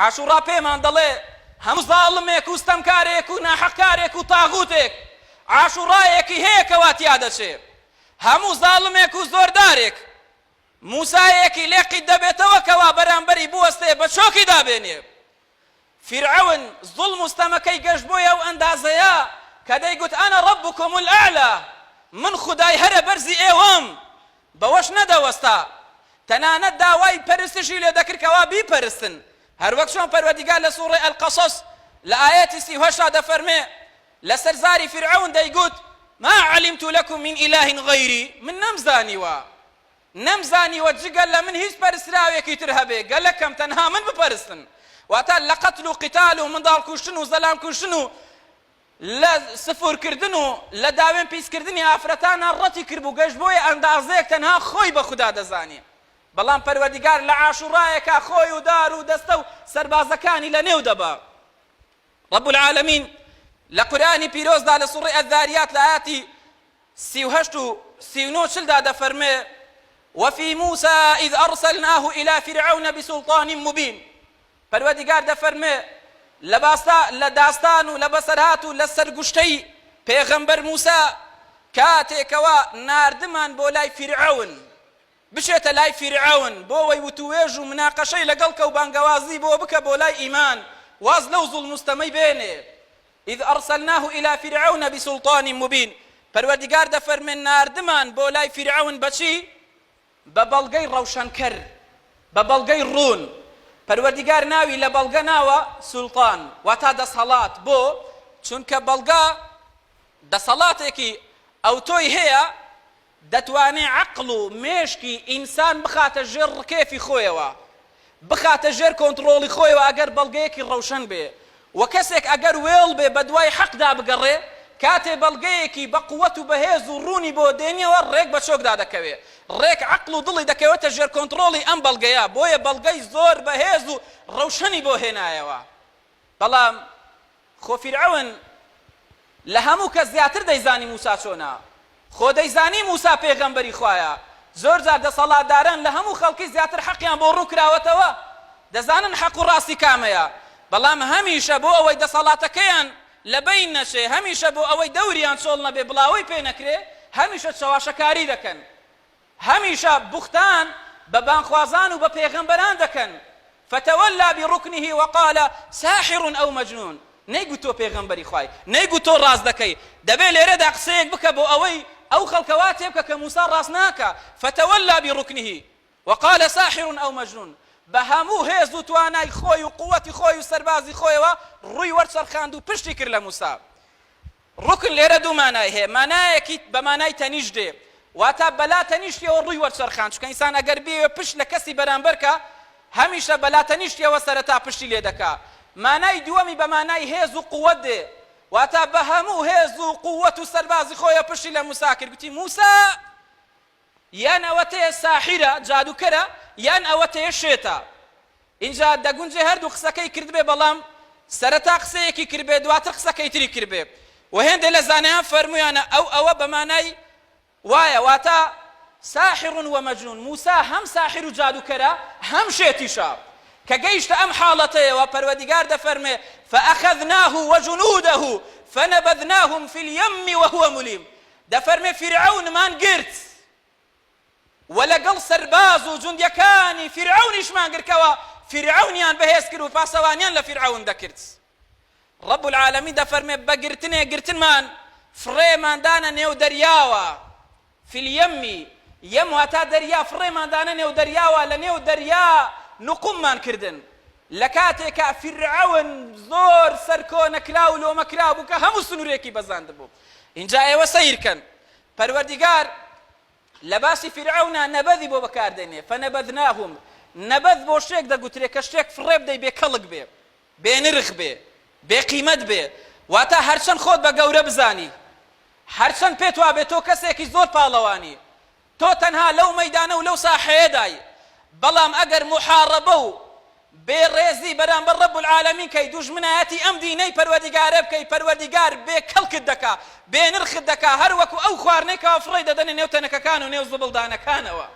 عاشوڕا پێمان دەڵێ هەموو زاڵمێک و ستەمکارێک و ناحەقکارێک و تاغوتێک عاشوڕایەکی هەیە کەوا تیا دەچێت هەموو زاڵمێک و زۆردارێک موسایەکی لێقی دەبێتەوە کەوا بەرامبەری بوەستێ بە چۆکی دابێنێ فرعون ظلم و ستەمەکەی گەشت بۆیە و ئەندازەیە کە دەیگوت ئەنە ڕەبکم الئەعلا من خودای هەرە بەرزی ئێوەم بەوەش نەدەوەستا تەنانەت داوای پەرستشی لێ دەکردکەوا بیپەرستن هەروەک چۆن پەروەردیگار لە سوورەی ئەلقەسەس لە ئایەتی 38 دەفەرمێ لەسەر زاری فرعون دەیگوت ما علمت لكم من إله غيري من نەمزانیوە جگەل لە من هیچ پەرستراوێکی تر هەبێ گەلەکەم تەنها من بپەرستن واتە لە قەتل و قیتال و منداڵ کوشتن و زەلام کوشتن و لە سفورکردن و لە داوێن پیسکردنی ئافرەتانە ڕەتی کرد بوو گەشت بۆیە ئەندازەیەک تەنها خۆی بە خودا دەزانێ بەڵام پەروەردیگار لە عاشوڕایەکە خۆی و دار و دەستە و سەربازەکانی لە نێو دەبا رب العالمین لە قورئانی پیرۆزدا لە سوڕەی ئەذاریات لە ئاەتی 38 و 39 چلدا دەفەرمێ وفي موسى إذ أرسلناه إلى فرعون بسلطان مبين پەروەردیگار دەفەرمێ لە داستان و لە بەسەرهات و لە سەرگوشتەی پێغەمبەر موسا کاتێکەوە ناردمان بۆ لای فرعون بچێتە لای فرعون بۆ وەی وتوێژ و مناقەشەی لەگەڵ کە و بانگەوازی بۆ بکە بۆ لای ئیمان واز لەو زوڵم مستەمەی بێنێ إذ أرسلناه إلى فرعون بسلطان مبين پەروەردیگار دەفەرمێ ناردمان بۆ لای فرعون بەچی بە بەڵگەی ڕەوشەنکەر بە بەڵگەی ڕوون پەروەردیگار ناوی لە بەڵگە ناوە سوڵتان واتا دەسەڵات بۆ چونکە بەڵگە دەسەڵاتێکی ئەو تۆی هەیە دەتوانێ عەقڵ و مێشکی ئینسان بخاتە ژێر ڕکێفی خۆیەوە بخاتە ژێر کۆنتڕۆڵی خۆیەوە ئەگەر بەڵگەیەکی ڕەوشەن بێ و کەسێک ئەگەر وێڵ بێ بە دوای حەقدا بگەڕێ کاتێ بەڵگەیەکی بە قووەت و بەهێز و ڕوونی بۆ دێنیەوە ڕێک بە چۆکدا دەکەوێ ڕێک عەقڵ و دڵی دەکەوێتە ژێر کۆنتڕۆڵی ئەم بەڵگەیە بۆیە بەڵگەی زۆر بەهێز و ڕەوشەنی بۆ هێنایەوە بەڵام خۆ فرعون لە هەموو کەس زیاتر دەیزانی موسا چۆنە خۆ دەیزانی موسا پێغەمبەری خوایە زۆر جار دەسەڵاتداران لە هەموو خەڵکی زیاتر حەقیان بۆ ڕوو کراوەتەوە دەزانن حەق و ڕاستی کامەیە بەڵام هەمیشە بۆ ئەوەی دەسەڵاتەکەیان لەبەین نەچێ هەمیشە بۆ ئەوەی دەوریان چۆڵ نەبێ بڵاوی پێ نەکرێ هەمیشە چاواشەکاری دەکەن هەمیشە بوختان بە بانخوازان و بە پێغەمبەران دەکەن فتەوەلا بركنه وقال ساحر أو مجنون نەیگوت تۆ پێغەمبەری خوای نەیگوت تۆ ڕاست دەکەی دەبێ لێرەدا قسەیەک بکە بۆ ئەوەی ئەو خەڵکەوا تێ بکە کە موسا ڕاست ناکە فتەوەلا بركنه وقال ساحر أو مجنون بە هەموو هێز و توانای خۆی و قووەتی خۆی و سەربازی خۆیەوە ڕووی وەرچەرخاند و پشتی کرد لە موسا ڕوکن لێرە دوو مانای هەیە مانایەکی بە مانای تەنیشت دێ واتە بەلا تەنیشتیەوە ڕووی وەرچەرخاند چونکە ئینسان ئەگەر بێوێ پشت لە کەسی بەرامبەرکە هەمیشە بەلا تەنیشتیەوە سەرەتا پشتی لێ دەکا مانای دووەمی بە مانای هێز و قووەت دێ واتە بە هەموو هێز و قووەت و سەربازی خۆیە پشتی لە موسا کرد گوتی موسا یان ئەوە تەیە ساحیرە جادوکەرە یان ئەوە تەیە شێتە اینجا دەگونجێ هەردوو قسەکەی کرد بێ بەڵام سەرەتا قسەیەکی کرد بێ دواتر قسەکەی تری کرد بێ و هێندێ لە زانایان فەرموویانە ئەوە بە مانای وایە واتە ساحر ومجنون موسا هەم ساحر و جادوکەرە هەم شێتیشە کە گەیشتە ئەم حاڵەتەیەوە پەروەردیگار دەفەرمێ فأخذناه وجنوده فنبذناهم في اليم وهو مليم دەفەرمێ فرعونمان گرت وەلەگەڵ سەرباز و جوندیەکانی فرعونیشمان گرکەوە فرعونیان بەهێز کرد و پاسەوانیان لە فرعون دەکرد رب العالمین دەفەرمێ بەگرتنێ گرتنمان فڕێماندانە نێو دەریاوە في اليم یەم واتە دەریا فڕێماندانە نێو دەریاوە لە نێو دەریا نقوممان کردن لە کاتێکە فرعون زۆر سەرکۆنەکرا و لۆمەکرا بوو کە هەموو سنوورێکی بەزاند بوو اینجا ئێوە سەیرکەن پەروەردیگار لە باسی فرعونە نەبەذی بۆ بەکاردێنێ فەنەبەذناهم نەبەذ بۆ شتێک دەگوترێ کە شتێک فڕێ بدەی بێ کەڵک بێ بێ نرخ بێ بێ قیمەت بێ واتە هەرچەند خۆت بە گەورە بزانی هەرچەند پێت وا بێت تۆ کەسێکی زۆر پاڵەوانی تۆ تەنها لەو مەیدانە و لەو ساحەیەدای بەڵام ئەگەر محارەبە و بێڕێزی بەرامبەر رب العالمین کەی دوژمنایەتی ئەم دینەی پەروەردیگارە بکەی پەروەردیگار بێ کەڵکت دەکا بێ نرخت دەکا هەر وەکو ئەو خواردنەی کە فڕێ دەدەنێ نێو تەنەکەکان و نێو زبڵدانەکانەوە